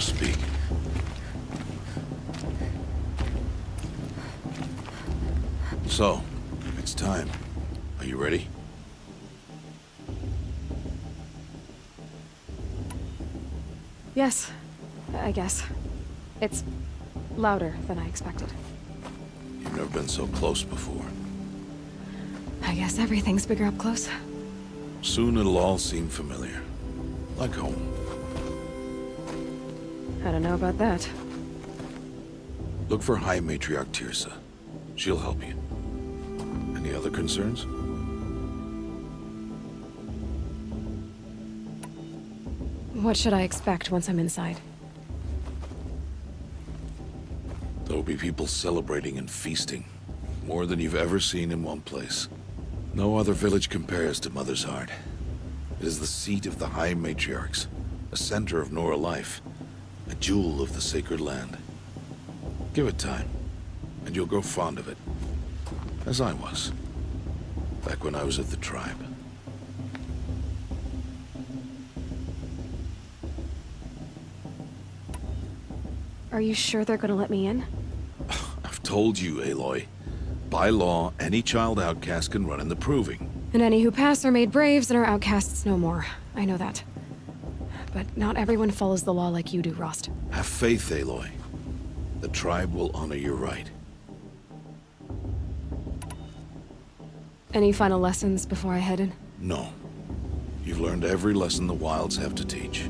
speak. So, it's time. Are you ready? Yes, I guess. It's louder than I expected. You've never been so close before. I guess everything's bigger up close. Soon it'll all seem familiar. Like home. I don't know about that. Look for High Matriarch Teersa. She'll help you. Any other concerns? What should I expect once I'm inside? There'll be people celebrating and feasting. More than you've ever seen in one place. No other village compares to Mother's Heart. It is the seat of the High Matriarchs, a center of Nora life, a jewel of the sacred land. Give it time, and you'll grow fond of it. As I was, back when I was at the tribe. Are you sure they're gonna let me in? I've told you, Aloy. By law, any child outcast can run in the Proving. And any who pass are made braves and are outcasts no more. I know that. But not everyone follows the law like you do, Rost. Have faith, Aloy. The tribe will honor your right. Any final lessons before I head in? No. You've learned every lesson the Wilds have to teach.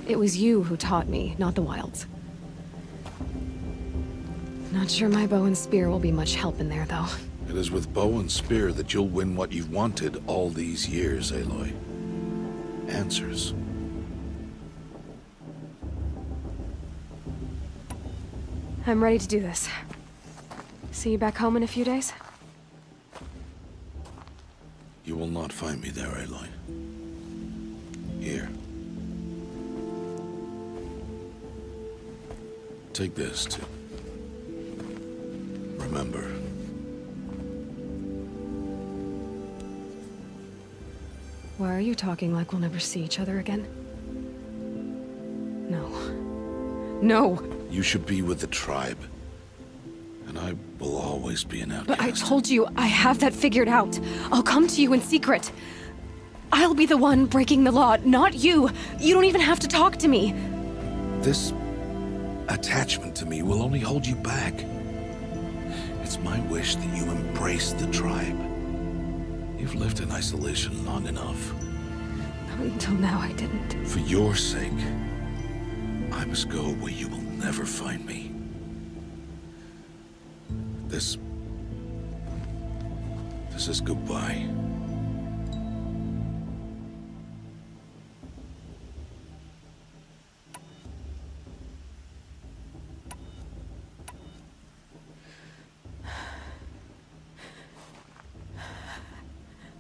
It was you who taught me, not the Wilds. Not sure my bow and spear will be much help in there, though. It is with bow and spear that you'll win what you've wanted all these years, Aloy. Answers. I'm ready to do this. See you back home in a few days? You will not find me there, Aloy. Here. Take this, too. Remember. Why are you talking like we'll never see each other again? No. No! You should be with the tribe. And I will always be an outcast. But I told you, I have that figured out. I'll come to you in secret. I'll be the one breaking the law, not you. You don't even have to talk to me. This attachment to me will only hold you back. It's my wish that you embrace the tribe. You've lived in isolation long enough. Until now, I didn't. For your sake, I must go where you will never find me. This is goodbye.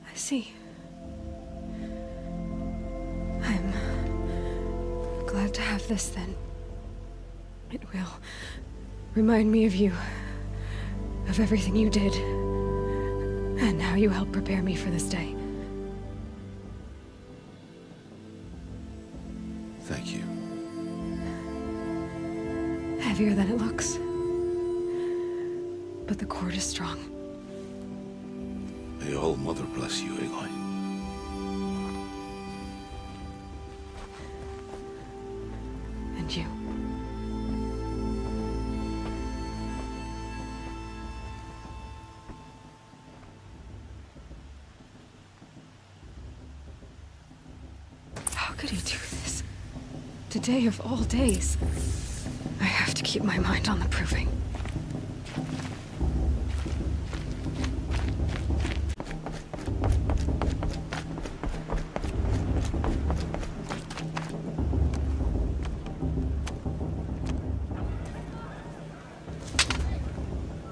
I see. I'm glad to have this, then. It will remind me of you. Of everything you did. And how you helped prepare me for this day. Thank you. Heavier than it looks. But the cord is strong. May All Mother bless you, Aloy. And you. How could he do this? Today of all days. I have to keep my mind on the Proving.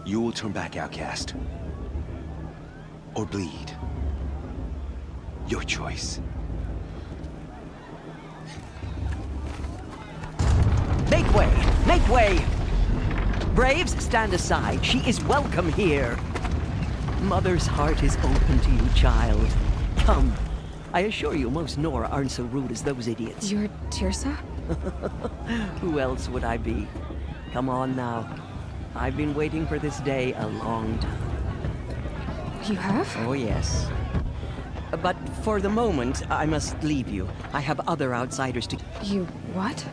You will turn back, outcast. Or bleed. Your choice. Make way! Make way! Braves, stand aside. She is welcome here. Mother's heart is open to you, child. Come, I assure you, most Nora aren't so rude as those idiots. You're Teersa? Who else would I be? Come on now. I've been waiting for this day a long time. You have? Oh, yes. But for the moment, I must leave you. I have other outsiders to... You what?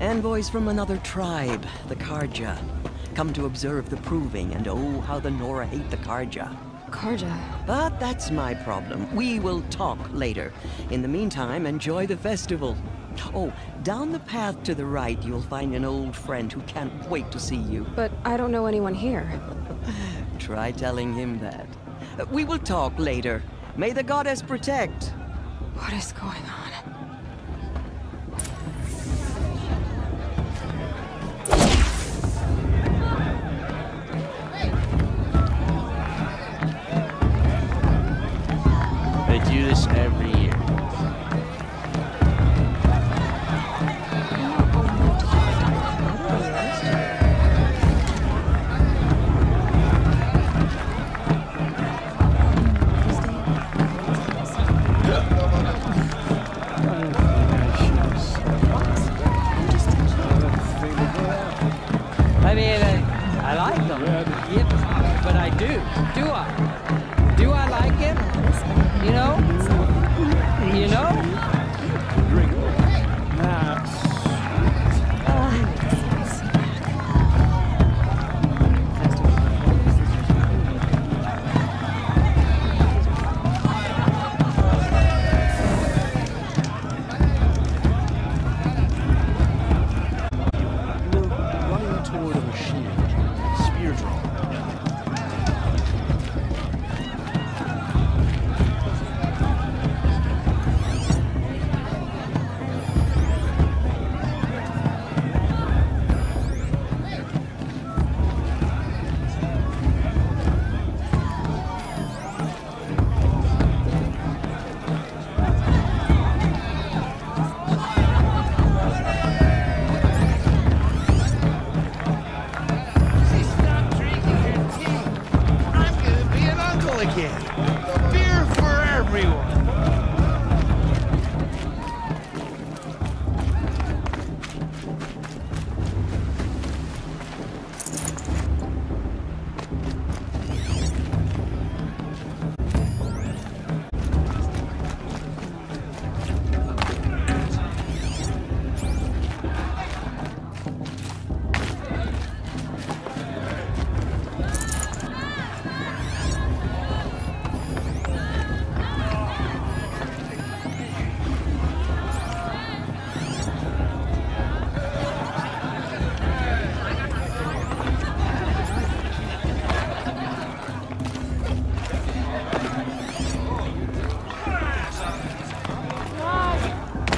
Envoys from another tribe, the Carja. Come to observe the proving, and oh, how the Nora hate the Carja. Carja? But that's my problem. We will talk later. In the meantime, enjoy the festival. Oh, down the path to the right, you'll find an old friend who can't wait to see you. But I don't know anyone here. Try telling him that. We will talk later. May the goddess protect. What is going on? They do this every year. I mean, I like them. Yep, but I do. Do I? Do I like it? You know? You know? Running toward a machine. Spear draw. Stop drinking your tea. I'm gonna be an uncle again. Beer for everyone.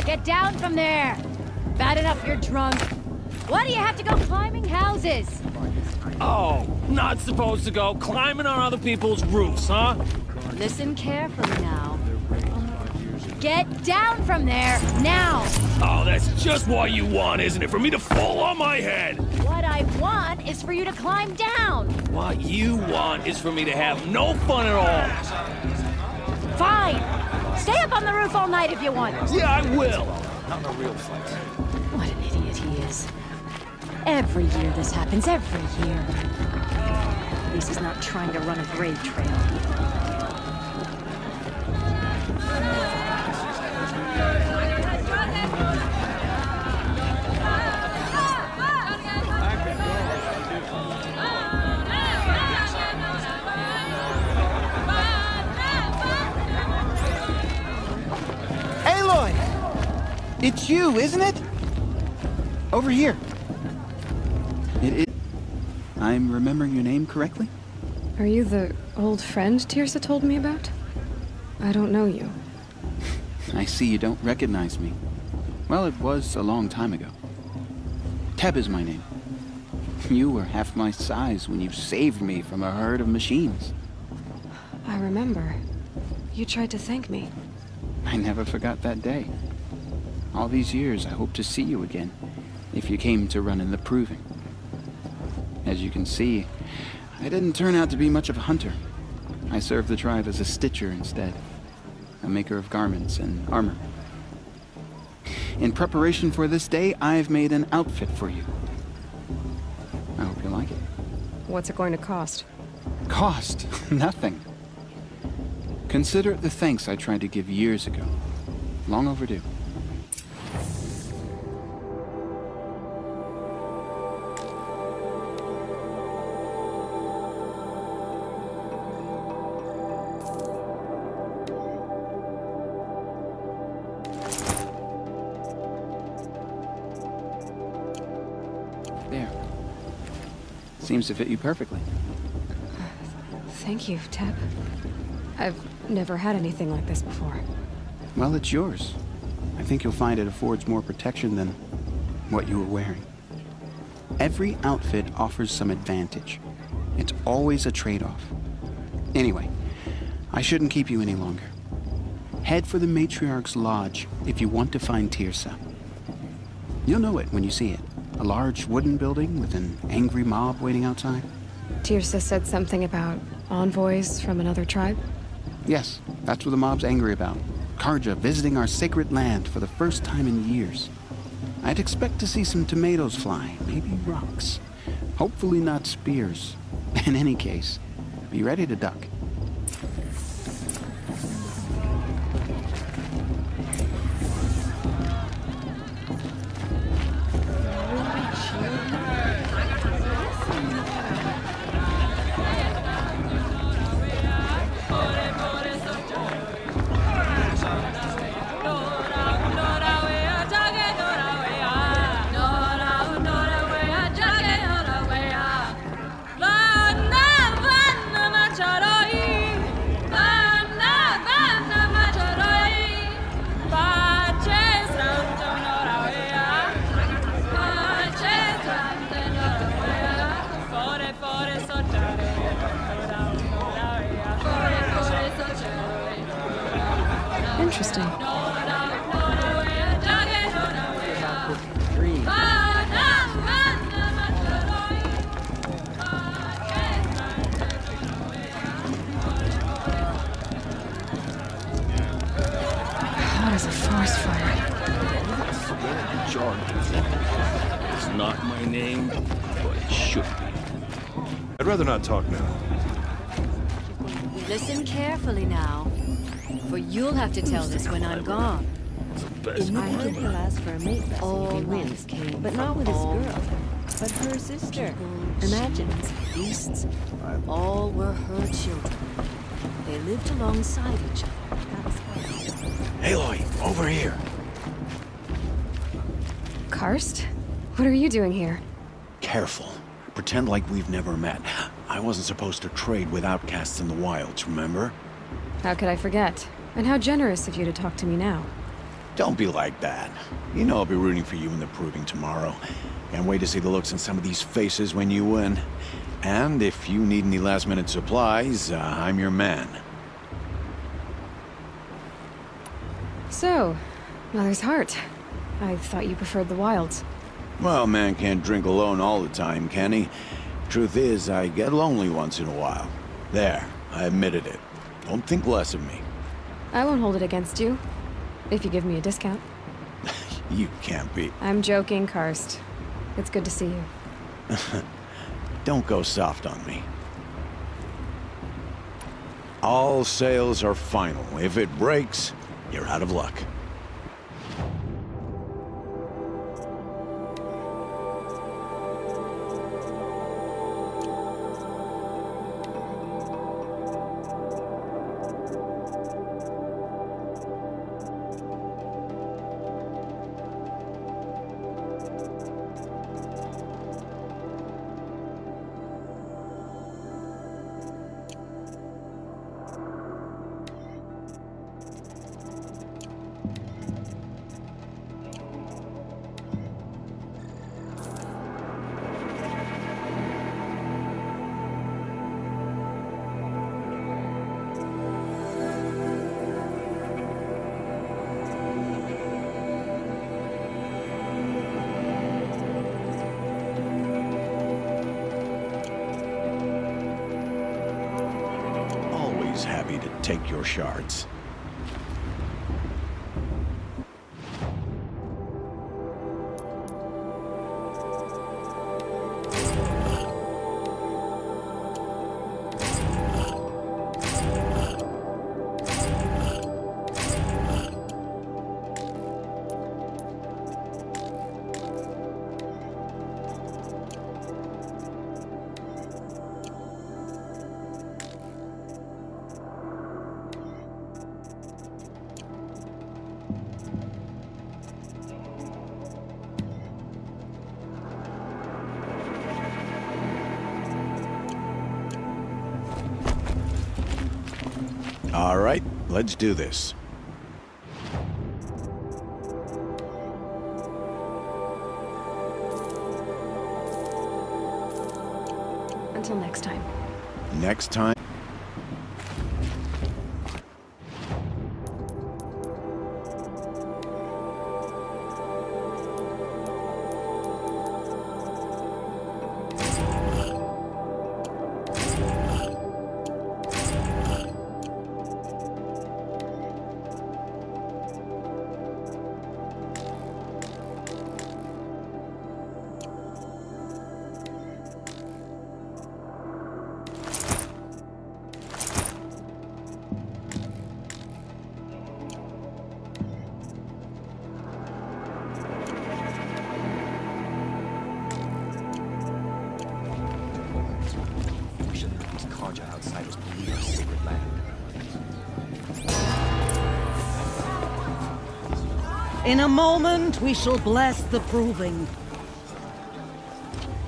Get down from there! Bad enough you're drunk. Why do you have to go climbing houses? Oh, not supposed to go climbing on other people's roofs, huh? Listen carefully now. Get down from there, now! Oh, that's just what you want, isn't it? For me to fall on my head! What I want is for you to climb down! What you want is for me to have no fun at all. Fine! Stay up on the roof all night if you want. Yeah, I will. What an idiot he is. Every year this happens, every year. At least he's not trying to run a grave trail. Aloy! It's you, isn't it? Over here. It is. I'm remembering your name correctly? Are you the old friend Teersa told me about? I don't know you. I see you don't recognize me. Well, it was a long time ago. Teb is my name. You were half my size when you saved me from a herd of machines. I remember. You tried to thank me. I never forgot that day. All these years, I hope to see you again, if you came to run in the Proving. As you can see, I didn't turn out to be much of a hunter. I served the tribe as a stitcher instead. a maker of garments and armor. In preparation for this day, I've made an outfit for you. I hope you like it. What's it going to cost? Cost? Nothing. Consider it the thanks I tried to give years ago. Long overdue. There. Seems to fit you perfectly. Thank you, Teb. I've never had anything like this before. Well, it's yours. I think you'll find it affords more protection than what you were wearing. Every outfit offers some advantage. It's always a trade-off. Anyway, I shouldn't keep you any longer. Head for the Matriarch's Lodge if you want to find Teersa. You'll know it when you see it. A large wooden building with an angry mob waiting outside. Teersa said something about envoys from another tribe? Yes, that's what the mob's angry about. Carja visiting our sacred land for the first time in years. I'd expect to see some tomatoes fly, maybe rocks. Hopefully not spears. In any case, be ready to duck. Interesting. Hot as a forest fire. It's not my name, but it should be. I'd rather not talk now. Listen carefully now, for you'll have to tell this when I'm gone. I heard he'll ask for a mate. All wins came, but not with his girl, but her sister. Imagine. Beasts, all were her children. They lived alongside each other. That's why. Aloy, over here. Karst? What are you doing here? Careful. Pretend like we've never met. I wasn't supposed to trade with outcasts in the wilds, remember? How could I forget? And how generous of you to talk to me now. Don't be like that. You know I'll be rooting for you in the proving tomorrow. Can't wait to see the looks on some of these faces when you win. And if you need any last-minute supplies, I'm your man. So, Mother's Heart. I thought you preferred the wilds. Well, man can't drink alone all the time, can he? Truth is, I get lonely once in a while. There, I admitted it. Don't think less of me. I won't hold it against you. If you give me a discount. You can't be. I'm joking, Karst. It's good to see you. Don't go soft on me. All sales are final. If it breaks, you're out of luck. Happy to take your shards. All right, let's do this. Until next time. Next time. In a moment, we shall bless the proving.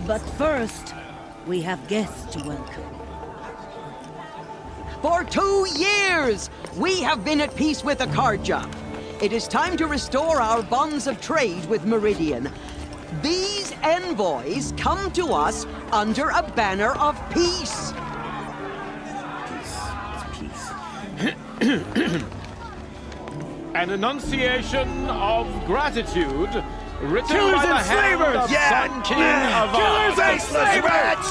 But first, we have guests to welcome. For 2 years, we have been at peace with Akarja. It is time to restore our bonds of trade with Meridian. These envoys come to us under a banner of peace. An enunciation of gratitude written Killers by the and hand slavers! of Yeah! Sun King of Killers and slavers!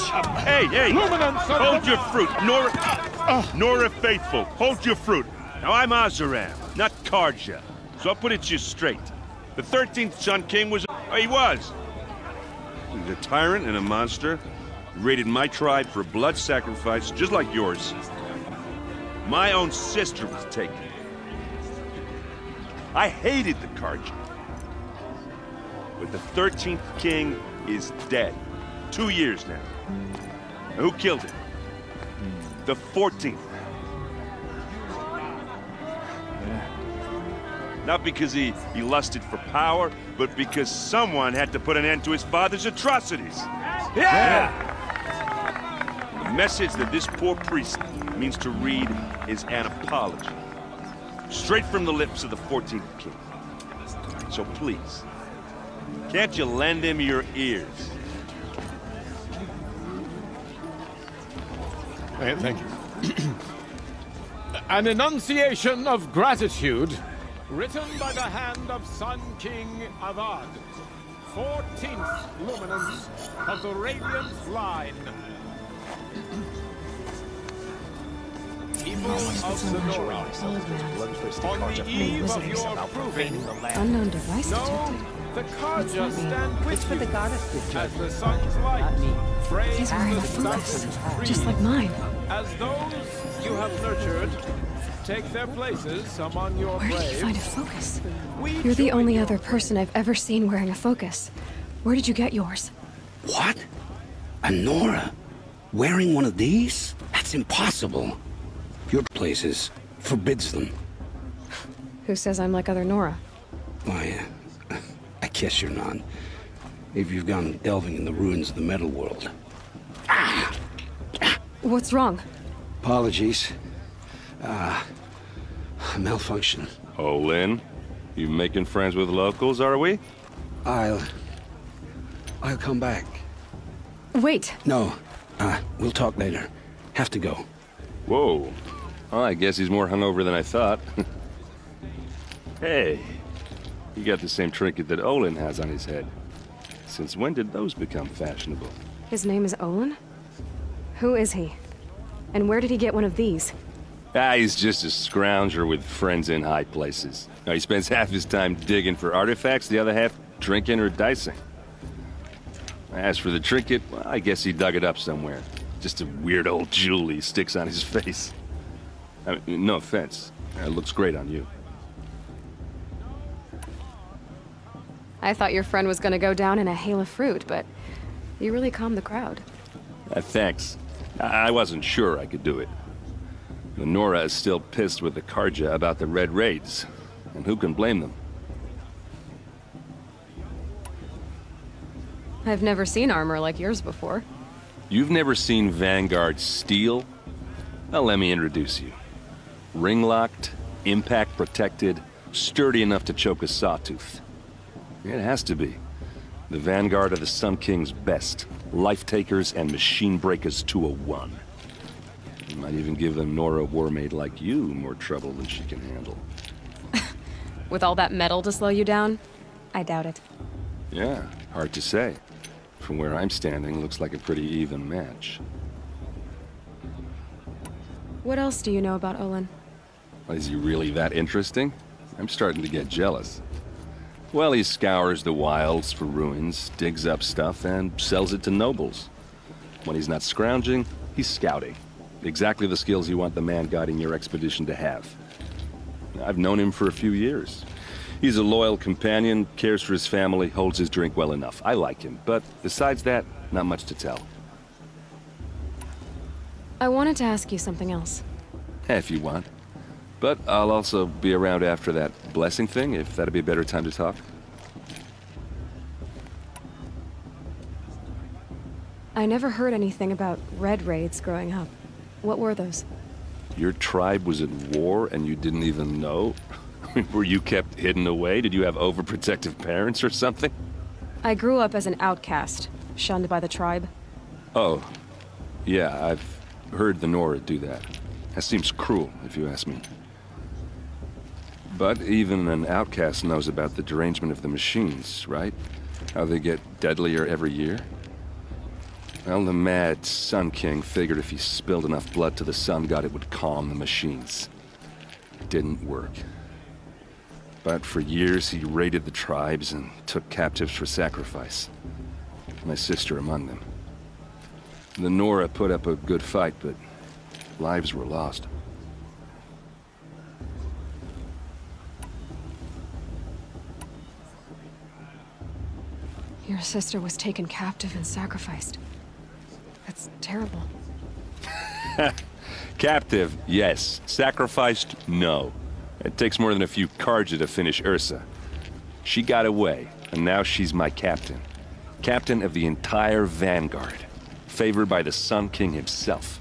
Hey! Luminance Hold your fruit, Nora Faithful, hold your fruit. Now I'm Azaram, not Karja, so I'll put it to you straight. The 13th Sun King was... he was. He was a tyrant and a monster. He raided my tribe for blood sacrifice, just like yours. My own sister was taken. I hated the Karja. But the 13th king is dead. 2 years now. And who killed him? The 14th. Not because he lusted for power, but because someone had to put an end to his father's atrocities. Yeah! The message that this poor priest means to read is an apology. Straight from the lips of the 14th king. So please, can't you lend him your ears? Thank you. An enunciation of gratitude written by the hand of Sun King Avad, 14th luminance of the Radiant Line. People of the North, on the eve of your proving, Unknown device know detected. the Karja stand with you the goddess as the sun's light frames He's wearing the a focus, sun's just like mine. as those you have nurtured take their places among your Where did you braves. find a focus? We You're the join only you. other person I've ever seen wearing a focus. Where did you get yours? What? A Nora? Wearing one of these? That's impossible. Your places forbids them. Who says I'm like other Nora? Why, I guess you're not. If you've gone delving in the ruins of the metal world. What's wrong? Apologies. Malfunction. Oh, Lynn, you making friends with locals, are we? I'll come back. Wait. No, we'll talk later. Have to go. Whoa. Well, I guess he's more hungover than I thought. Hey, you got the same trinket that Olin has on his head. Since when did those become fashionable? His name is Olin? Who is he? And where did he get one of these? He's just a scrounger with friends in high places. Now, he spends half his time digging for artifacts, the other half drinking or dicing. As for the trinket, well, I guess he dug it up somewhere. Just a weird old jewel he sticks on his face. I mean, no offense. It looks great on you. I thought your friend was gonna go down in a hail of fruit, but you really calmed the crowd. Thanks. I wasn't sure I could do it. The Nora is still pissed with the Karja about the Red Raids, and who can blame them? I've never seen armor like yours before. You've never seen Vanguard steel? Well, let me introduce you. Ring-locked, impact-protected, sturdy enough to choke a sawtooth. It has to be. The vanguard of the Sun King's best. Life-takers and machine breakers to a one. You might even give a Nora Warmaid like you more trouble than she can handle. With all that metal to slow you down? I doubt it. Yeah, hard to say. From where I'm standing, looks like a pretty even match. What else do you know about Olin? Is he really that interesting? I'm starting to get jealous. Well, he scours the wilds for ruins, digs up stuff, and sells it to nobles. When he's not scrounging, he's scouting. Exactly the skills you want the man guiding your expedition to have. I've known him for a few years. He's a loyal companion, cares for his family, holds his drink well enough. I like him, but besides that, not much to tell. I wanted to ask you something else. If you want. But I'll also be around after that blessing thing, if that'd be a better time to talk. I never heard anything about Red Raids growing up. What were those? Your tribe was at war and you didn't even know? Were you kept hidden away? Did you have overprotective parents or something? I grew up as an outcast, shunned by the tribe. Oh, yeah, I've heard the Nora do that. That seems cruel, if you ask me. But even an outcast knows about the derangement of the machines, right? How they get deadlier every year? Well, the mad Sun King figured if he spilled enough blood to the Sun God, it would calm the machines. It didn't work. But for years, he raided the tribes and took captives for sacrifice. My sister among them. The Nora put up a good fight, but lives were lost. Your sister was taken captive and sacrificed. That's terrible. Captive, yes. Sacrificed, no. It takes more than a few Carja to finish Ursa. She got away, and now she's my captain. Captain of the entire Vanguard. Favored by the Sun King himself.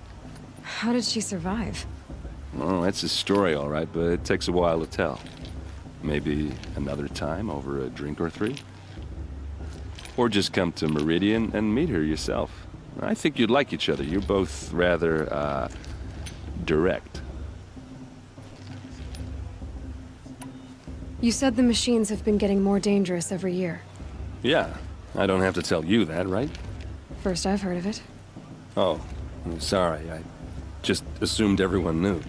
How did she survive? Oh, that's a story, all right, but it takes a while to tell. Maybe another time over a drink or three? Or just come to Meridian and meet her yourself. I think you'd like each other. You're both rather, direct. You said the machines have been getting more dangerous every year. Yeah, I don't have to tell you that, right? First I've heard of it. Oh, I'm sorry. I just assumed everyone knew.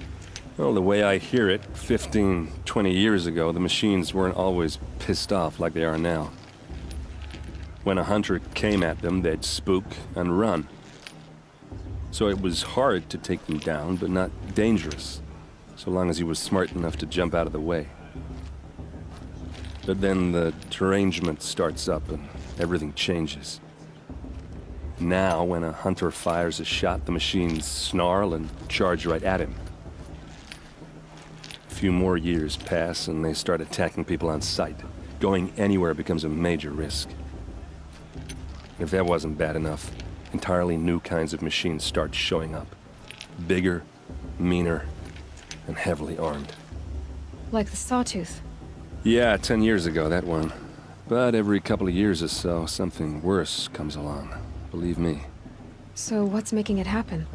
Well, the way I hear it, 15, 20 years ago, the machines weren't always pissed off like they are now. When a hunter came at them, they'd spook and run. So it was hard to take them down, but not dangerous, so long as he was smart enough to jump out of the way. But then the derangement starts up and everything changes. Now, when a hunter fires a shot, the machines snarl and charge right at him. A few more years pass and they start attacking people on sight. Going anywhere becomes a major risk. If that wasn't bad enough, entirely new kinds of machines start showing up. Bigger, meaner, and heavily armed. Like the Sawtooth. Yeah, 10 years ago, that one. But every couple of years or so, something worse comes along. Believe me. So what's making it happen?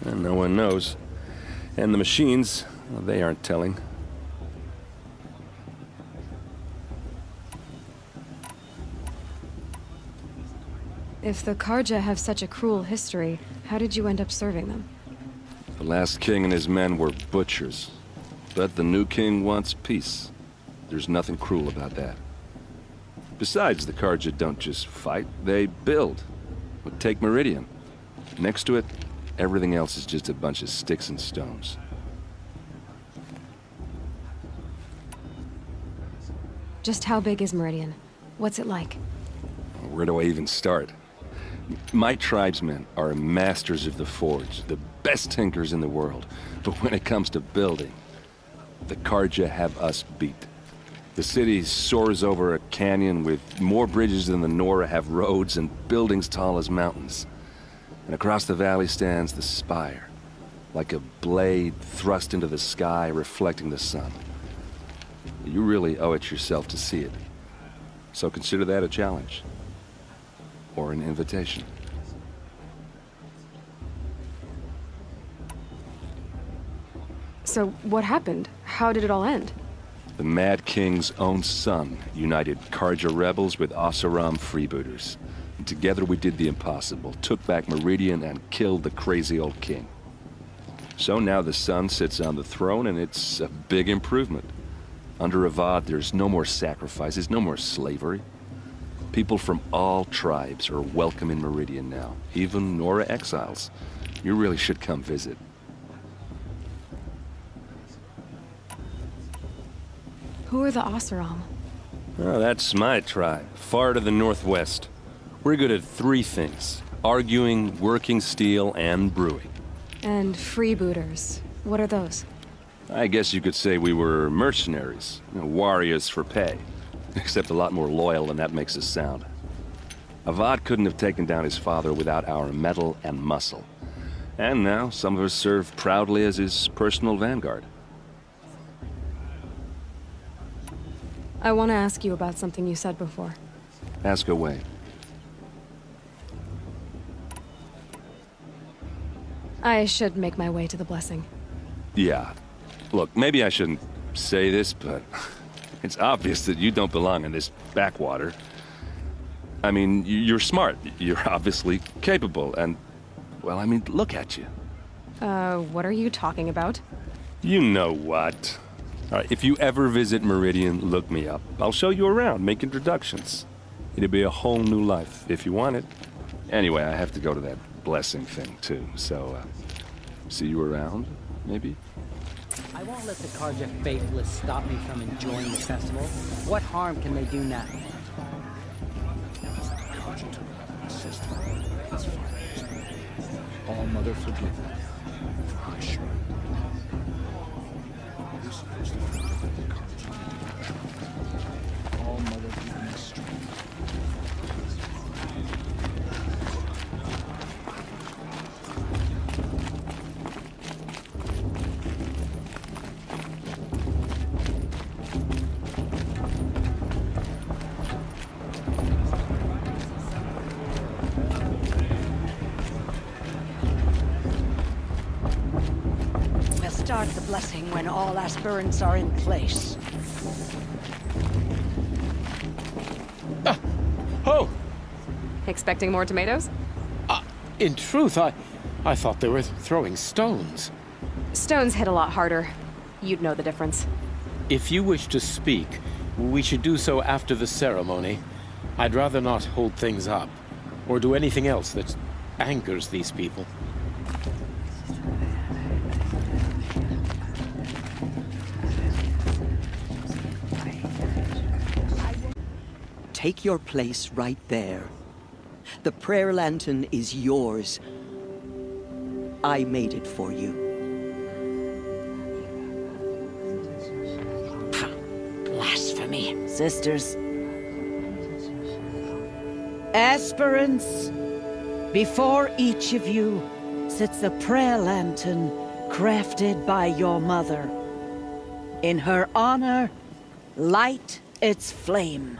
And no one knows. And the machines, well, they aren't telling. If the Carja have such a cruel history, how did you end up serving them? The last king and his men were butchers. But the new king wants peace. There's nothing cruel about that. Besides, the Carja don't just fight, they build. But take Meridian. Next to it, everything else is just a bunch of sticks and stones. Just how big is Meridian? What's it like? Where do I even start? My tribesmen are masters of the forge, the best tinkers in the world. But when it comes to building, the Carja have us beat. The city soars over a canyon with more bridges than the Nora have roads and buildings tall as mountains. And across the valley stands the Spire, like a blade thrust into the sky, reflecting the sun. You really owe it yourself to see it. So consider that a challenge. Or an invitation. So, what happened? How did it all end? The Mad King's own son united Carja rebels with Oseram freebooters. And together we did the impossible, took back Meridian and killed the crazy old king. So now the son sits on the throne and it's a big improvement. Under Avad, there's no more sacrifices, no more slavery. People from all tribes are welcome in Meridian now, even Nora exiles. You really should come visit. Who are the Oseram? Oh, that's my tribe, far to the northwest. We're good at 3 things: arguing, working steel, and brewing. And freebooters. What are those? I guess you could say we were mercenaries, warriors for pay. Except a lot more loyal than that makes us sound. Avad couldn't have taken down his father without our metal and muscle. And now some of us serve proudly as his personal vanguard. I want to ask you about something you said before. Ask away. I should make my way to the blessing. Yeah. Look, maybe I shouldn't say this, but it's obvious that you don't belong in this backwater. I mean, you're smart. You're obviously capable, and, well, I mean, look at you. What are you talking about? You know what. All right, if you ever visit Meridian, look me up. I'll show you around, make introductions. It'll be a whole new life, if you want it. Anyway, I have to go to that blessing thing, too, so, see you around, maybe? I won't let the Carja faithless stop me from enjoying the festival. What harm can they do now? All Mother forgive. All Mother give me strength. Start the blessing when all aspirants are in place. Oh! Expecting more tomatoes? In truth, I thought they were throwing stones. Stones hit a lot harder. You'd know the difference. If you wish to speak, we should do so after the ceremony. I'd rather not hold things up, or do anything else that angers these people. Take your place right there. The prayer lantern is yours. I made it for you. Blasphemy. Sisters. Aspirants, before each of you sits a prayer lantern crafted by your mother. In her honor, light its flame.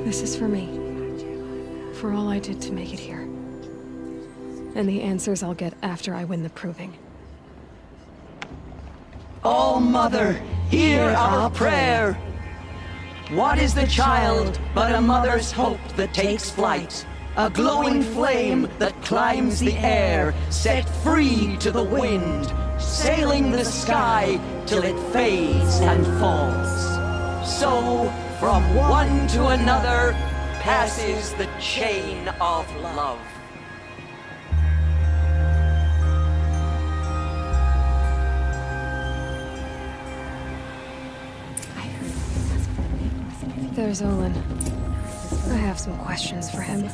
This is for me. For all I did to make it here. And the answers I'll get after I win the proving. All Mother, hear our prayer. What is the child but a mother's hope that takes flight? A glowing flame that climbs the air, set free to the wind, sailing the sky till it fades and falls. So, from one to another passes the chain of love. There's Olin. I have some questions for him.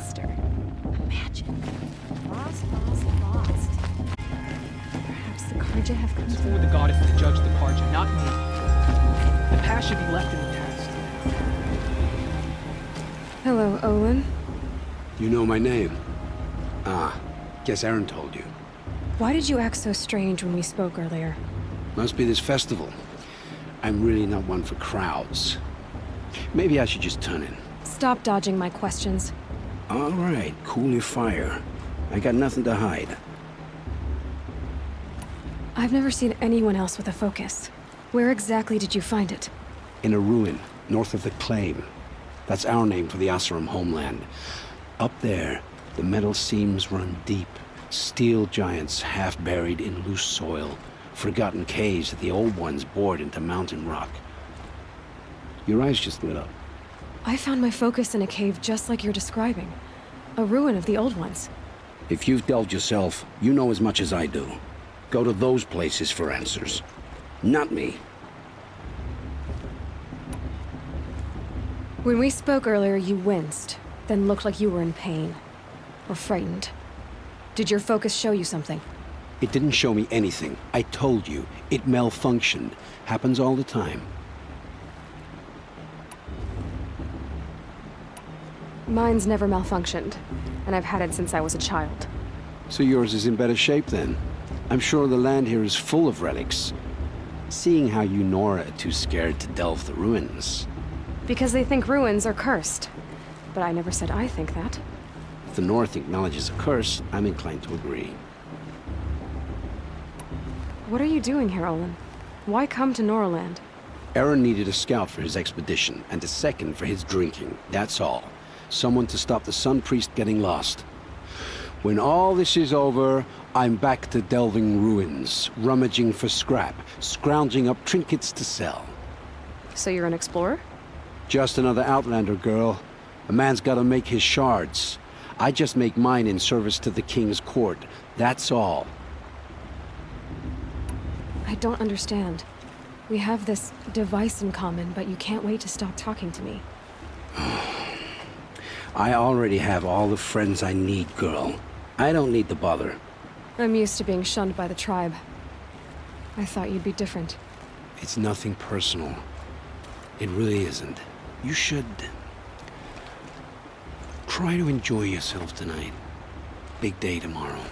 Imagine. Lost. Does the Karja have come? It's for the goddess to judge the Karja, not me. The past should be left in the past. Hello, Olin. You know my name? Ah, guess Aaron told you. Why did you act so strange when we spoke earlier? Must be this festival. I'm really not one for crowds. Maybe I should just turn in. Stop dodging my questions. All right, cool your fire. I got nothing to hide. I've never seen anyone else with a focus. Where exactly did you find it? In a ruin, north of the Claim. That's our name for the Oseram homeland. Up there, the metal seams run deep. Steel giants half buried in loose soil. Forgotten caves that the old ones bored into mountain rock. Your eyes just lit up. I found my focus in a cave just like you're describing. A ruin of the old ones. If you've delved yourself, you know as much as I do. Go to those places for answers. Not me. When we spoke earlier, you winced, then looked like you were in pain. Or frightened. Did your focus show you something? It didn't show me anything. I told you. It malfunctioned. Happens all the time. Mine's never malfunctioned, and I've had it since I was a child. So yours is in better shape then. I'm sure the land here is full of relics. Seeing how you Nora are too scared to delve the ruins. Because they think ruins are cursed. But I never said I think that. If the North acknowledges a curse, I'm inclined to agree. What are you doing here, Olin? Why come to Noraland? Aaron needed a scout for his expedition, and a second for his drinking. That's all. Someone to stop the Sun Priest getting lost. When all this is over, I'm back to delving ruins, rummaging for scrap, scrounging up trinkets to sell. So you're an explorer? Just another Outlander, girl. A man's gotta make his shards. I just make mine in service to the King's court. That's all. I don't understand. We have this device in common, but you can't wait to stop talking to me. I already have all the friends I need, girl. I don't need the bother. I'm used to being shunned by the tribe. I thought you'd be different. It's nothing personal. It really isn't. You should... try to enjoy yourself tonight. Big day tomorrow.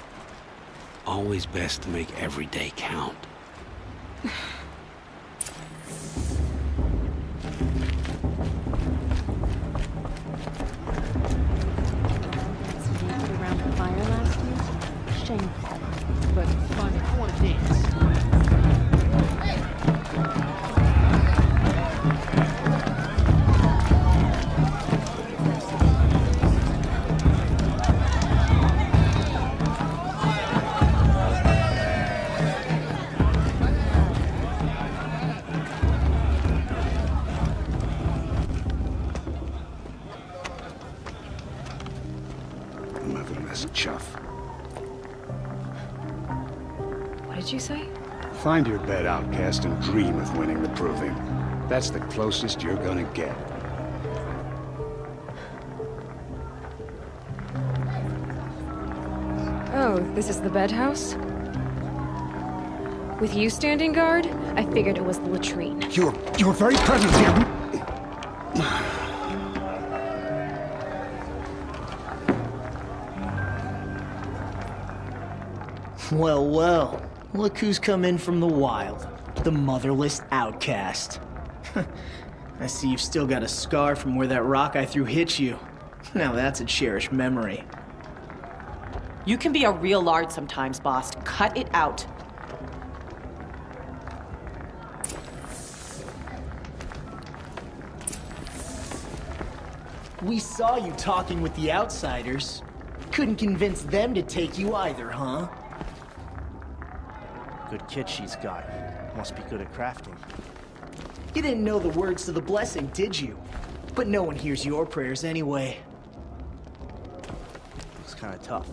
Always best to make every day count. Around the fire last year? Shameful. But fun, I want to dance. Motherless chuff. What did you say? Find your bed, outcast, and dream of winning the proving. That's the closest you're gonna get. Oh, this is the bedhouse? With you standing guard, I figured it was the latrine. Your very presence here... Well, well. Look who's come in from the wild. The motherless outcast. I see you've still got a scar from where that rock I threw hit you. Now that's a cherished memory. You can be a real lard sometimes, boss. Cut it out. We saw you talking with the outsiders. Couldn't convince them to take you either, huh? Good kit she's got. Must be good at crafting. You didn't know the words to the blessing, did you? But no one hears your prayers anyway. It's kind of tough.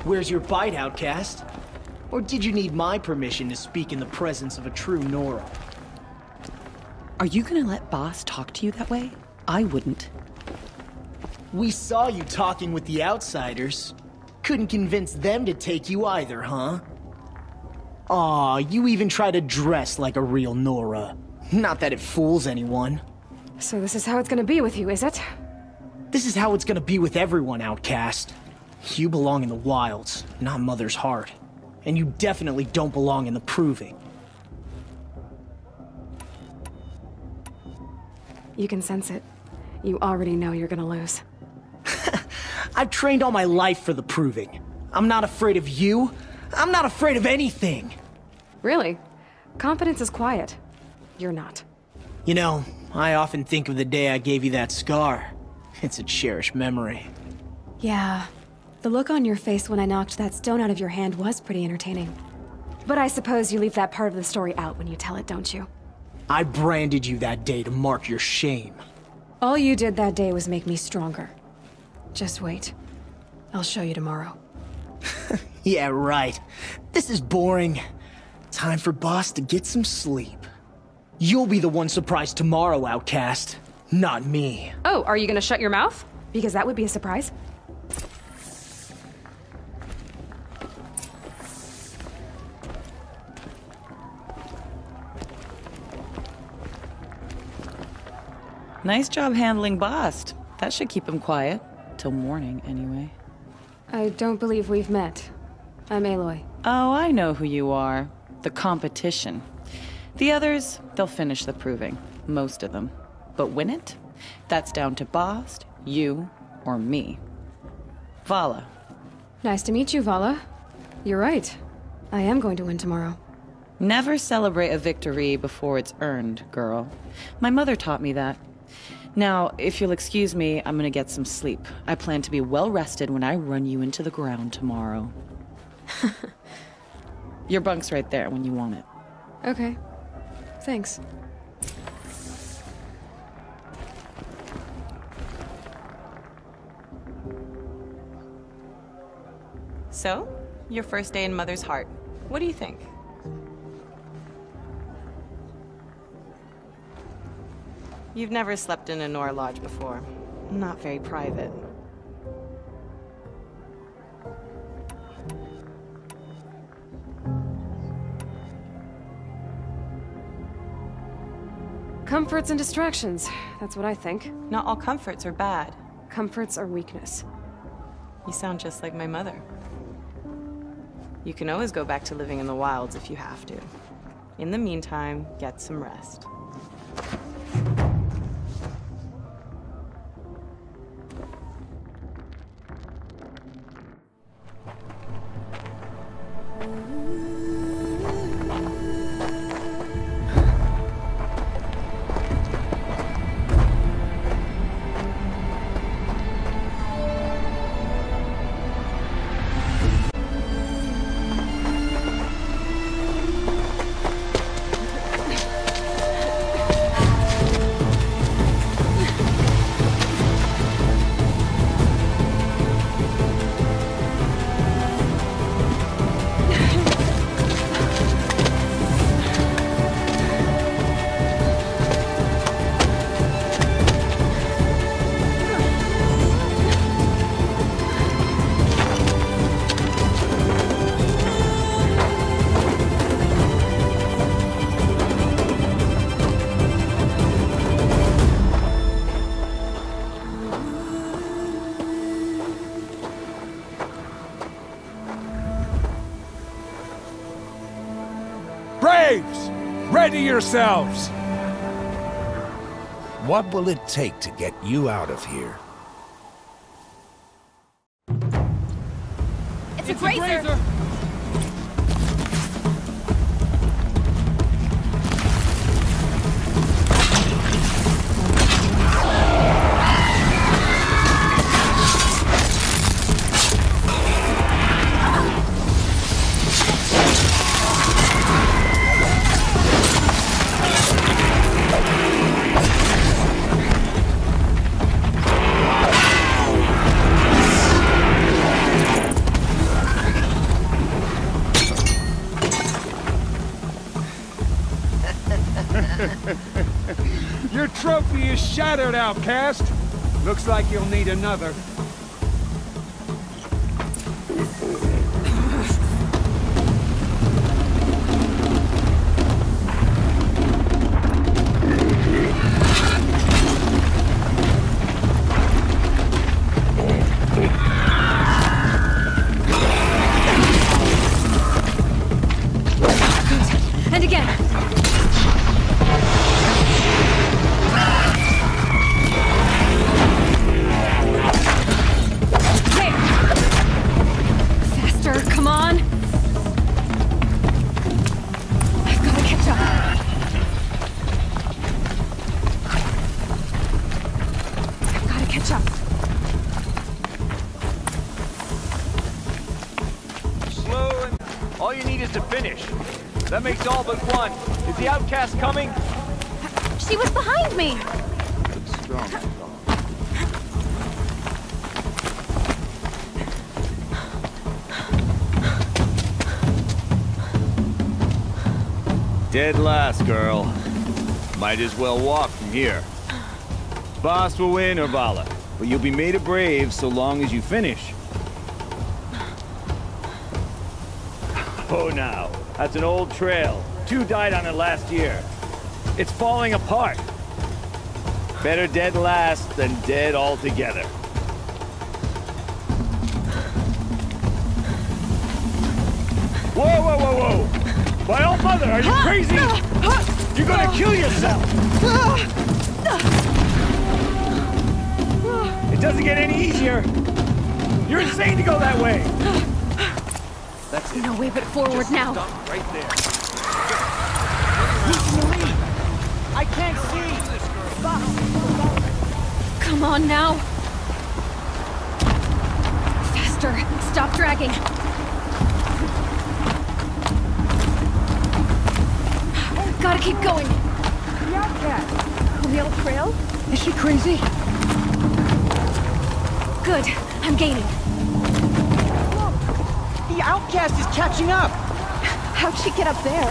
Where's your bite, outcast? Or did you need my permission to speak in the presence of a true Nora? Are you gonna let boss talk to you that way? I wouldn't. We saw you talking with the outsiders. Couldn't convince them to take you either, huh? Aw, you even try to dress like a real Nora. Not that it fools anyone. So this is how it's gonna be with you, is it? This is how it's gonna be with everyone, Outcast. You belong in the wilds, not Mother's Heart. And you definitely don't belong in the Proving. You can sense it. You already know you're gonna lose. I've trained all my life for the Proving. I'm not afraid of you. I'm not afraid of anything. Really? Confidence is quiet. You're not. You know, I often think of the day I gave you that scar. It's a cherished memory. Yeah. The look on your face when I knocked that stone out of your hand was pretty entertaining. But I suppose you leave that part of the story out when you tell it, don't you? I branded you that day to mark your shame. All you did that day was make me stronger. Just wait. I'll show you tomorrow. Yeah, right. This is boring. Time for Boss to get some sleep. You'll be the one surprised tomorrow, Outcast. Not me. Oh, are you gonna shut your mouth? Because that would be a surprise. Nice job handling Bast. That should keep him quiet. Till morning, anyway. I don't believe we've met. I'm Aloy. Oh, I know who you are. The competition. The others, they'll finish the Proving. Most of them. But win it? That's down to Bast, you, or me. Vala. Nice to meet you, Vala. You're right. I am going to win tomorrow. Never celebrate a victory before it's earned, girl. My mother taught me that. Now, if you'll excuse me, I'm gonna get some sleep. I plan to be well rested when I run you into the ground tomorrow. Your bunk's right there when you want it. Okay. Thanks. So, your first day in Mother's Heart. What do you think? You've never slept in a Nora Lodge before. Not very private. Comforts and distractions. That's what I think. Not all comforts are bad. Comforts are weakness. You sound just like my mother. You can always go back to living in the wilds if you have to. In the meantime, get some rest. Braves! Ready yourselves! What will it take to get you out of here? It's a grazer! Your trophy is shattered, Outcast. Looks like you'll need another. And again. There. Faster, come on. I've got to catch up. I've got to catch up. Slow and all you need is to finish. That makes all but one. Is the outcast coming? She was behind me. Strong. Dead last, girl. Might as well walk from here. Boss will win, Urvala, but you'll be made a brave so long as you finish. Oh, now. That's an old trail. 2 died on it last year. It's falling apart. Better dead last than dead altogether. Whoa, whoa, whoa, whoa! My old mother, are you crazy? You're gonna kill yourself! It doesn't get any easier. You're insane to go that way. That's it. No way but forward Just now. stop right there. I can't see! Come on now. Faster. Stop dragging. Gotta keep going. The outcast. On the old trail? Is she crazy? Good. I'm gaining. The outcast is catching up! How'd she get up there?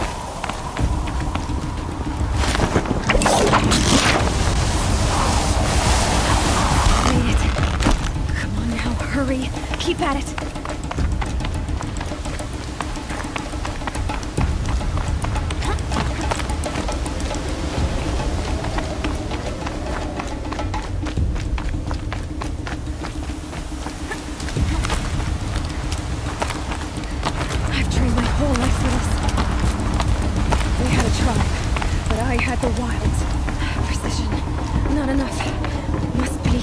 Made it. Come on now, hurry. Keep at it. I've trained my whole life for this. We had a tribe, but I had the wilds. Precision. Not enough. Must be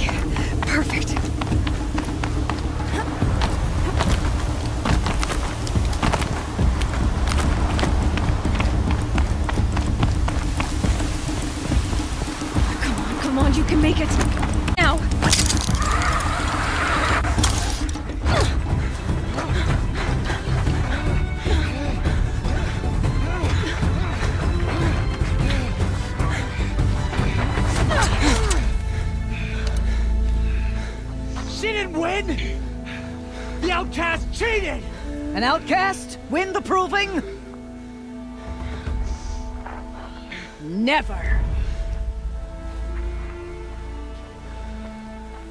perfect. Come on, you can make it. Now. She didn't win! The outcast cheated! An outcast? Win the proving? Never!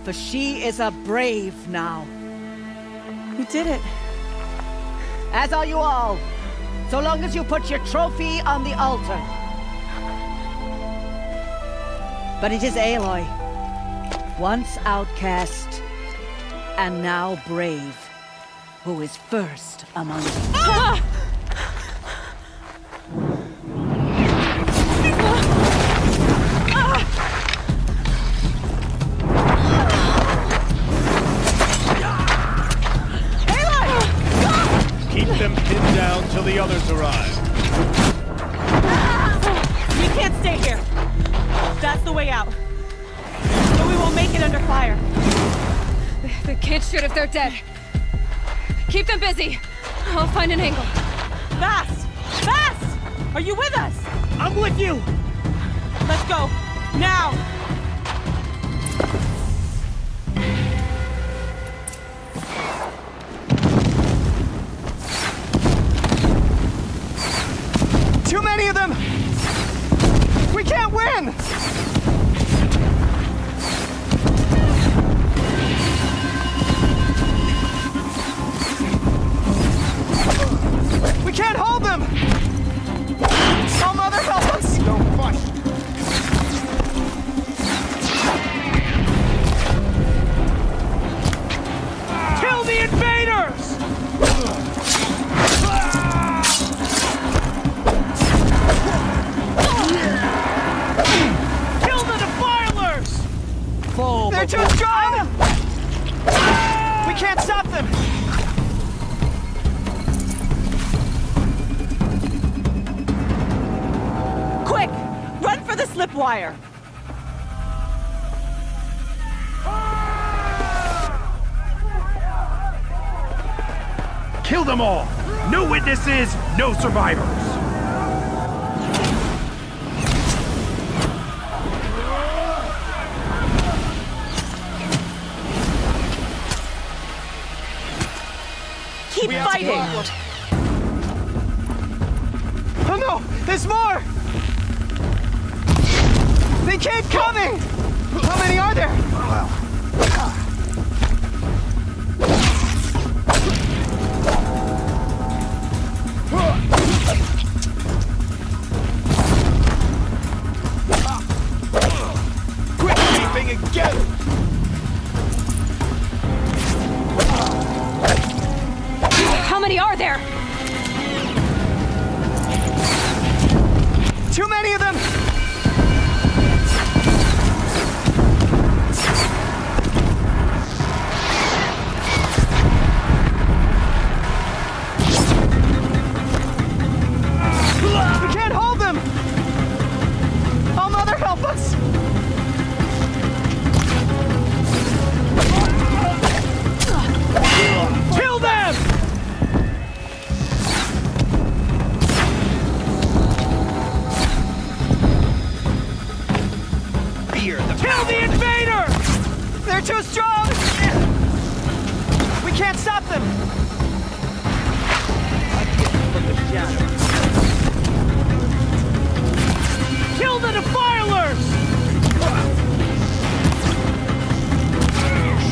For she is a brave now. You did it. As are you all. So long as you put your trophy on the altar. But it is Aloy. Once outcast, and now brave, who is first among them. Ah! Keep them pinned down till the others arrive. We can't stay here. That's the way out. But we won't make it under fire. They can't shoot if they're dead. Keep them busy. I'll find an angle. Fast! Fast! Are you with us? I'm with you! Let's go. Now! Too many of them! We can't win! They're too strong! We can't stop them! Quick! Run for the slip wire! Kill them all! No witnesses, no survivors! Keep fighting! Oh no! There's more! They keep coming! How many are there? Quit sleeping again! How many are there? Too many of them! We can't hold them! Oh, Mother, help us! Kill them! Kill the invader! They're too strong! We can't stop them! From the shadows. Kill the defilers!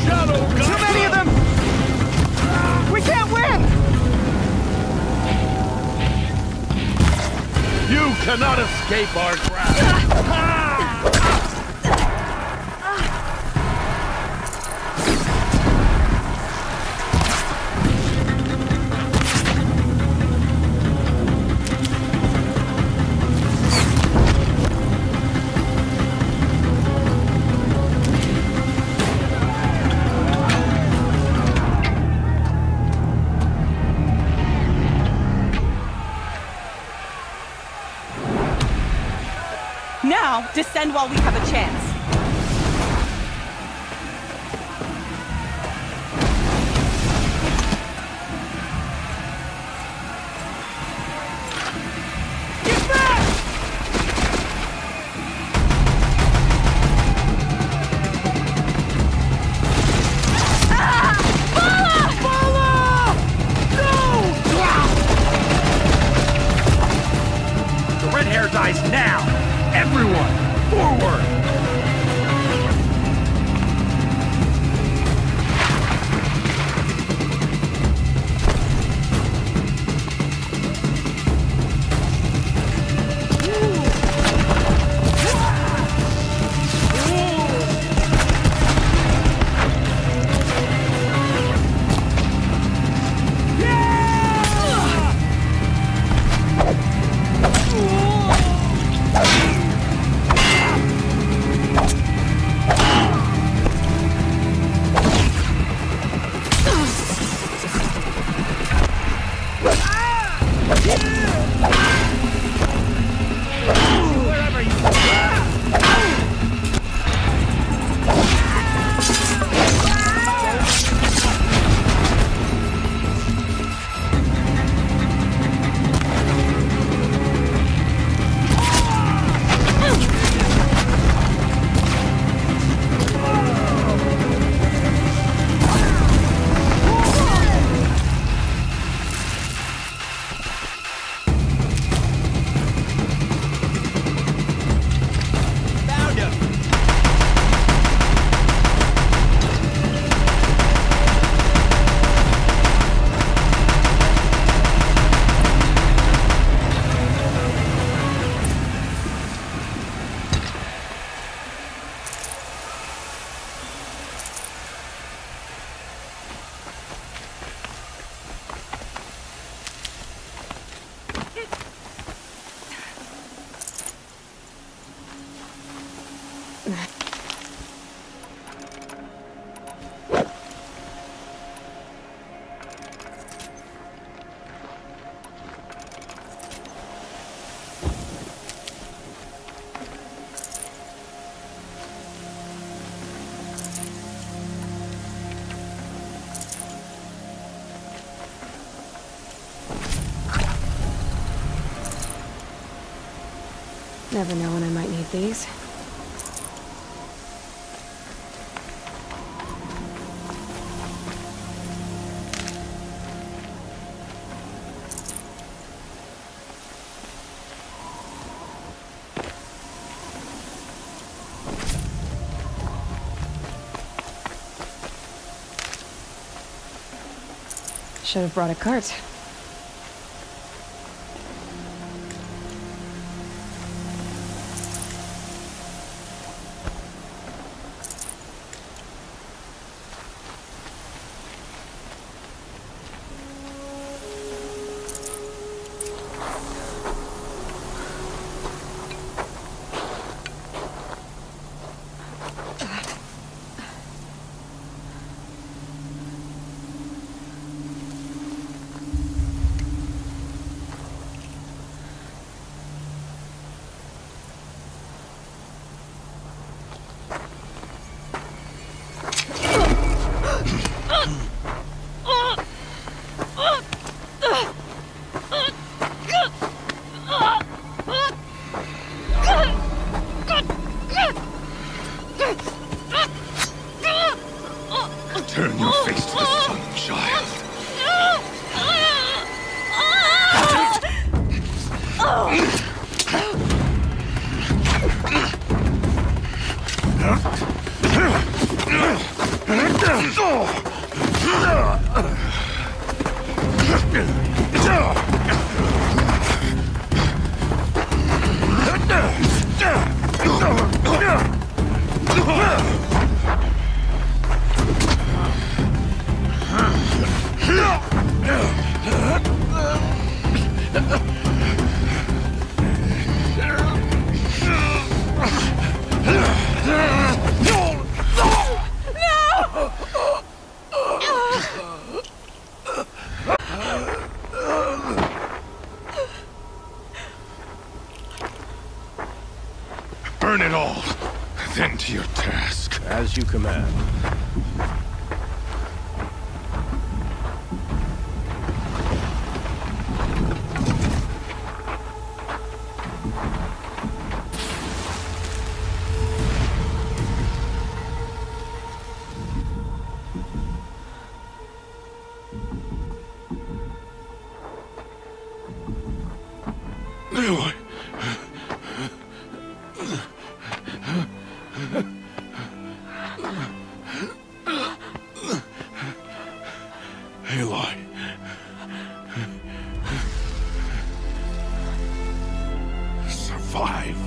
Shadow God! Too many of them! We can't win! You cannot escape our grasp! Now, descend while we have a chance. Get back! No! The red hair dies now! Everyone, forward! Never know when I might need these. Should have brought a cart. Turn your face to the sun, child. Burn it all, then to your task. As you command. Aloy. Aloy. Survive.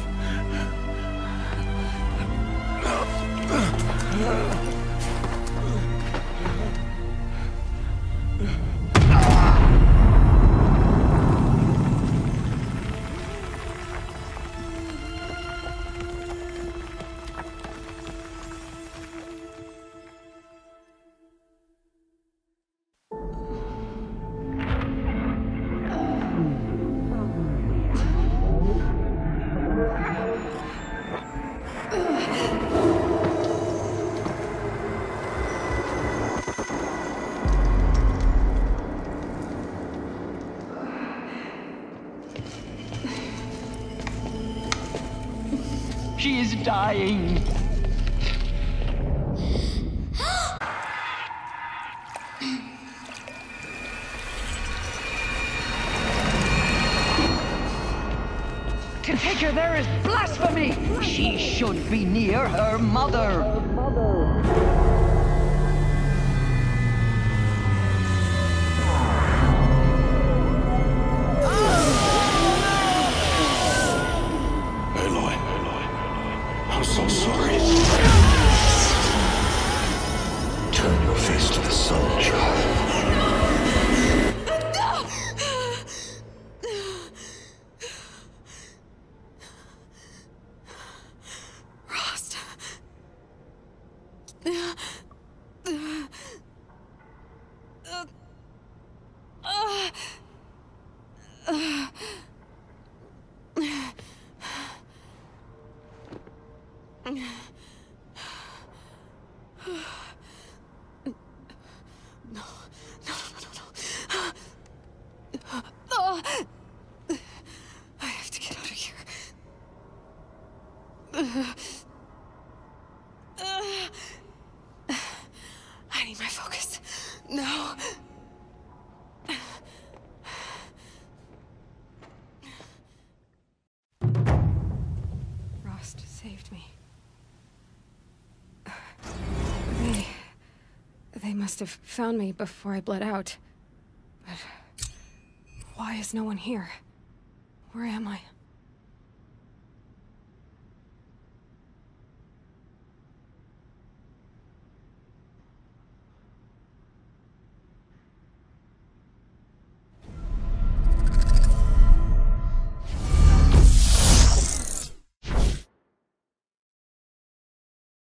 She is dying. To take her there is blasphemy. She should be near her mother. I'm so sorry. Turn your face to the sun, child. Rost. I have to get out of here. No. Rost saved me. They must have found me before I bled out. But why is no one here? Where am I?